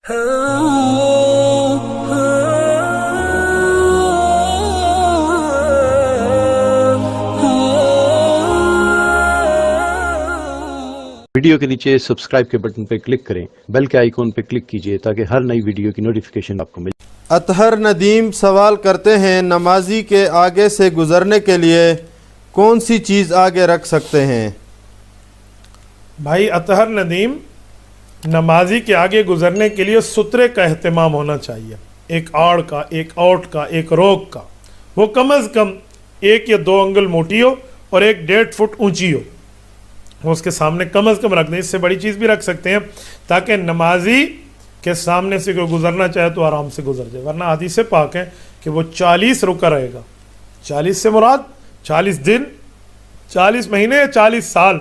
Video کے نیچے subscribe کے بٹن پہ کلک کریں، بیل کے آئیکن پہ کلک کیجئے تاکہ ہر نئی ویڈیو کی نوٹیفیکیشن آپ کو ملے۔ اطہر ندیم سوال کرتے ہیں، نمازی کے آگے سے گزرنے کے لیے کون سی چیز آگے رکھ سکتے ہیں؟ بھائی اطہر ندیم، نمازی کے آگے گزرنے کے لیے سترے کا اہتمام ہونا چاہیے، ایک آڑ کا، ایک اوٹ کا، ایک روک کا، وہ کم از کم 1 یا 2 انگل موٹی ہو اور 1.5 فٹ اونچی ہو، وہ اس کے سامنے کم از کم رکھ دیں۔ اس سے بڑی چیز بھی رکھ سکتے ہیں تاکہ نمازی کے سامنے سے کوئی گزرنا چاہے تو آرام سے گزر جائے، ورنہ حدیث پاک ہے کہ وہ 40 رکا رہے گا۔ 40 سے مراد 40 دن، 40 مہینے یا 40 سال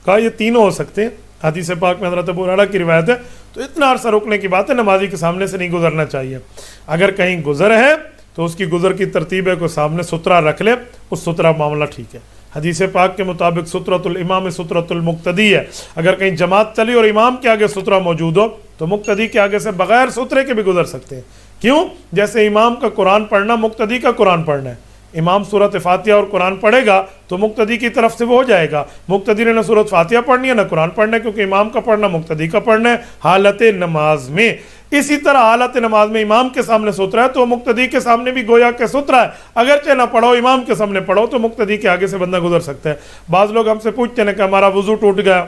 کا، یہ تینوں ہو سکتے ہیں۔ حدیث پاک میں حضرت ابو ہریرہ کی روایت ہے، تو اتنا عرصہ رکنے کی بات ہے، نمازی کے سامنے سے نہیں گزرنا چاہیے۔ اگر کہیں گزر ہے تو اس کی گزر کی ترتیب ہے کہ سامنے سترہ رکھ لے، اس سترہ معاملہ ٹھیک ہے۔ حدیث پاک کے مطابق سترۃ الامام سترۃ المقتدی ہے، اگر کہیں جماعت چلی اور امام کے آگے سترہ موجود ہو تو مقتدی کے آگے سے بغیر سترے کے بھی گزر سکتے ہیں۔ کیوں؟ جیسے امام کا قرآن پڑھنا مقتدی کا قرآن پڑھنا ہے، امام سورۃ فاتحہ اور قرآن پڑھے گا تو مقتدی کی طرف سے وہ ہو جائے گا، مقتدی نے نہ سورۃ فاتحہ پڑھنی ہے نہ قرآن پڑھنا ہے، کیونکہ امام کا پڑھنا مقتدی کا پڑھنا ہے حالت نماز میں۔ اسی طرح حالت نماز میں امام کے سامنے سترہ ہے تو مقتدی کے سامنے بھی گویا کہ سترہ ہے، اگرچہ نہ پڑھو امام کے سامنے پڑھو تو مقتدی کے آگے سے بندہ گزر سکتا ہے۔ بعض لوگ ہم سے پوچھتے ہیں کہ ہمارا وضو ٹوٹ گیا،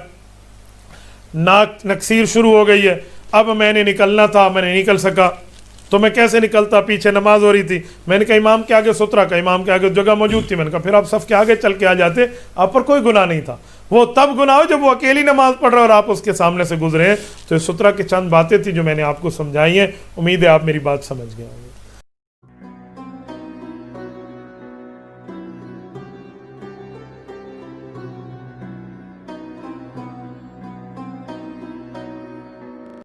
ناک نکسیر شروع ہو گئی ہے، اب میں نے نکلنا تھا، میں نہیں نکل سکا، تو میں کیسے نکلتا؟ پیچھے نماز ہو رہی تھی، میں نے کہا امام کے آگے سترہ کا، امام کے آگے جگہ موجود تھی، میں نے کہا پھر آپ صف کے آگے چل کے آ جاتے، آپ پر کوئی گناہ نہیں تھا۔ وہ تب گناہ ہو جب وہ اکیلی نماز پڑھ رہے اور آپ اس کے سامنے سے گزرے ہیں۔ تو یہ سترہ کی چند باتیں تھیں جو میں نے آپ کو سمجھائی ہیں، امید ہے آپ میری بات سمجھ گئے ہوں گے۔